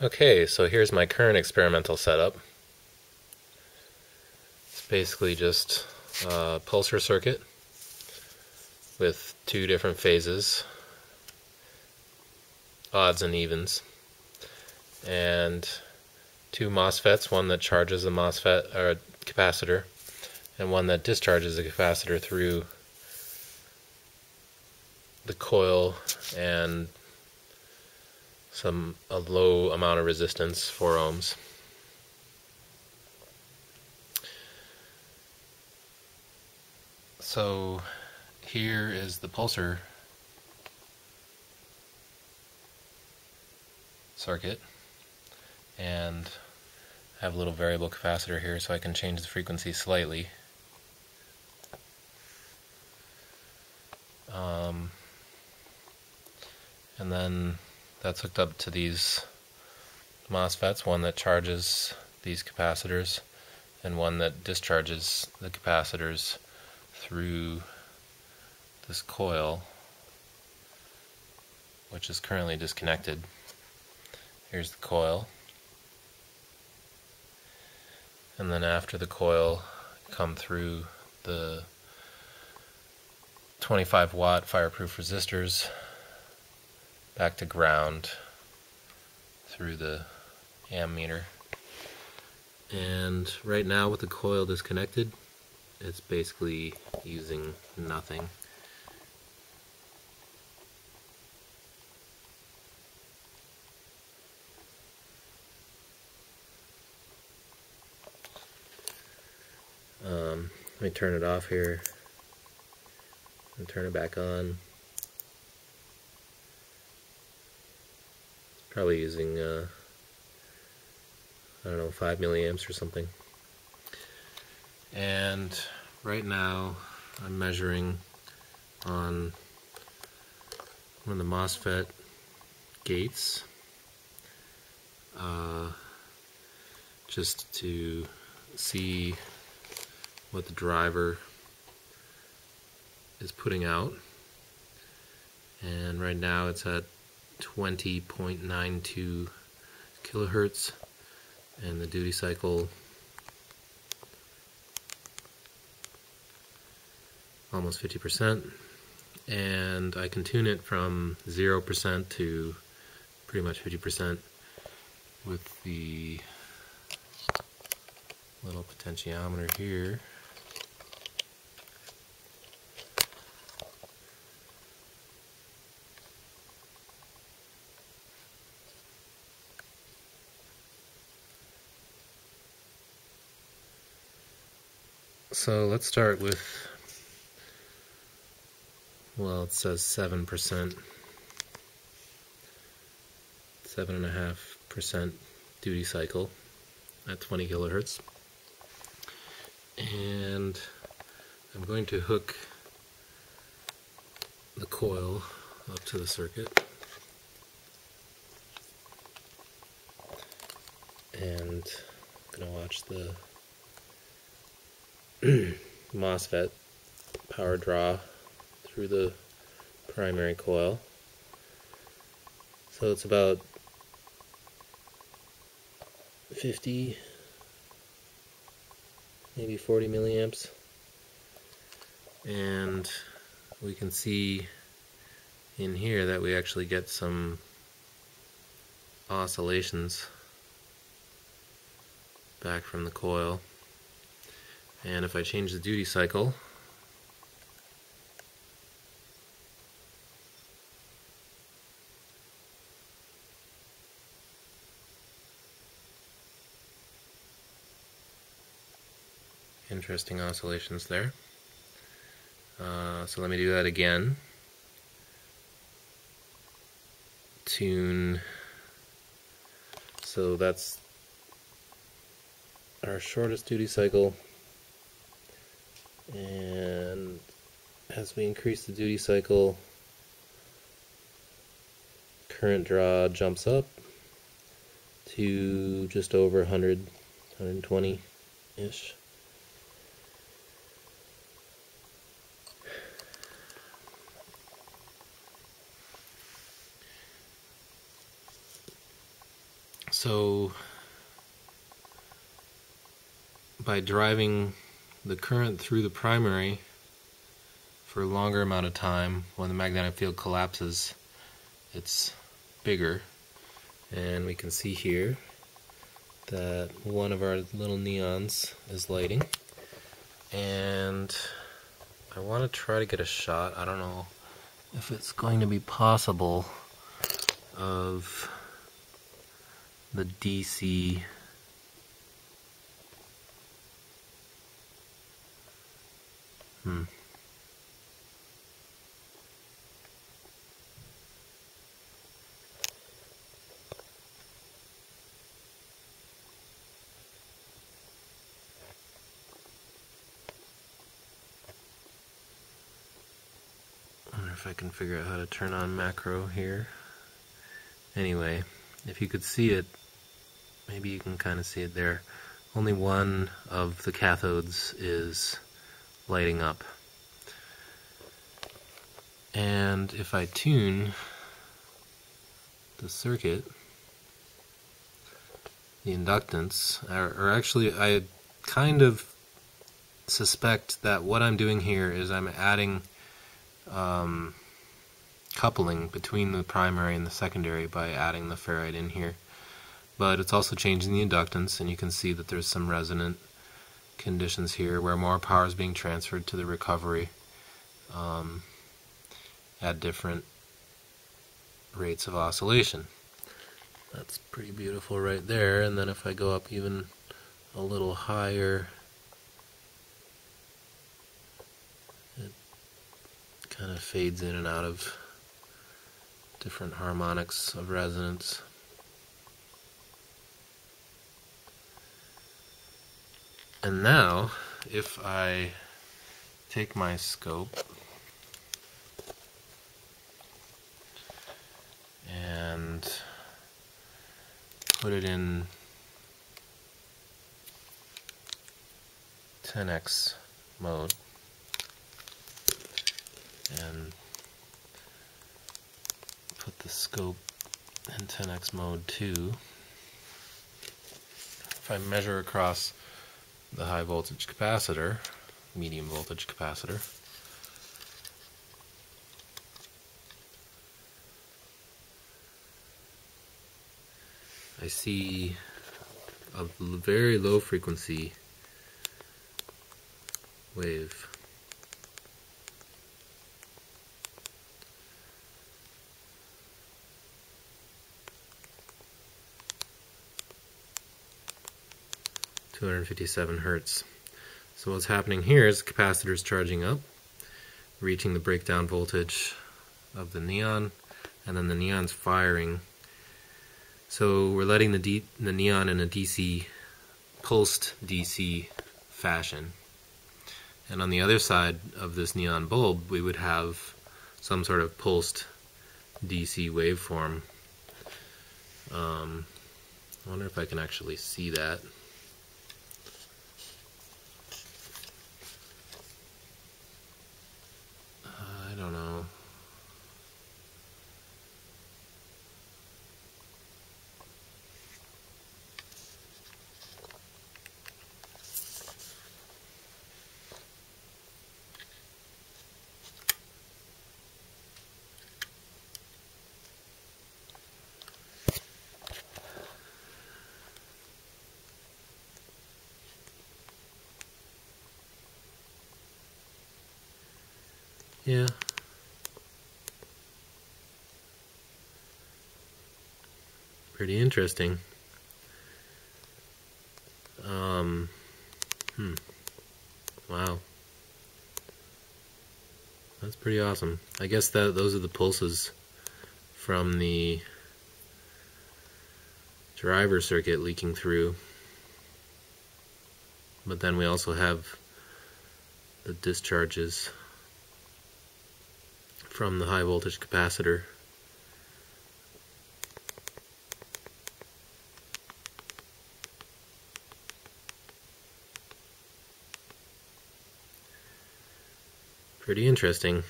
Okay, so here's my current experimental setup. It's basically just a pulsar circuit with two different phases, odds and evens, and two MOSFETs, one that charges a MOSFET or a capacitor, and one that discharges a capacitor through the coil, and a low amount of resistance, 4 ohms. So here is the pulsar circuit, and I have a little variable capacitor here so I can change the frequency slightly. And then that's hooked up to these MOSFETs, one that charges these capacitors and one that discharges the capacitors through this coil, which is currently disconnected. Here's the coil, and then after the coil come through the 25-watt fireproof resistors back to ground through the ammeter. And right now with the coil disconnected, it's basically using nothing. Let me turn it off here and turn it back on. Probably using I don't know, 5 milliamps or something. And right now I'm measuring on one of the MOSFET gates just to see what the driver is putting out, and right now it's at 20.92 kilohertz, and the duty cycle almost 50%, and I can tune it from 0% to pretty much 50% with the little potentiometer here. So let's start with, well, it says 7%, 7.5% duty cycle at 20 kilohertz. And I'm going to hook the coil up to the circuit. And I'm going to watch the MOSFET power draw through the primary coil. So it's about 50, maybe 40 milliamps, and we can see in here that we actually get some oscillations back from the coil. And if I change the duty cycle, interesting oscillations there. So let me do that again. Tune. So that's our shortest duty cycle. And as we increase the duty cycle, current draw jumps up to just over 100, 120-ish. So by driving the current through the primary for a longer amount of time, when the magnetic field collapses, it's bigger. And we can see here that one of our little neons is lighting. And I want to try to get a shot, I don't know if it's going to be possible, of the DC I wonder if I can figure out how to turn on macro here. Anyway, if you could see it, maybe you can kind of see it there. Only one of the cathodes is lighting up. And if I tune the circuit, the inductance, or actually I kind of suspect that what I'm doing here is I'm adding coupling between the primary and the secondary by adding the ferrite in here. But it's also changing the inductance, and you can see that there's some resonant conditions here where more power is being transferred to the recovery at different rates of oscillation. That's pretty beautiful right there. And then if I go up even a little higher, it kind of fades in and out of different harmonics of resonance. And now, if I take my scope and put it in 10x mode and put the scope in 10x mode too, if I measure across the high voltage capacitor, medium voltage capacitor, I see a very low frequency wave. (257 Hertz). So what's happening here is the capacitor is charging up, reaching the breakdown voltage of the neon, and then the neon's firing. So we're letting the neon in a DC, pulsed DC fashion. And on the other side of this neon bulb, we would have some sort of pulsed DC waveform. I wonder if I can actually see that. I don't know. Yeah. Pretty interesting. Wow. That's pretty awesome. I guess that those are the pulses from the driver circuit leaking through. But then we also have the discharges from the high voltage capacitor. Pretty interesting.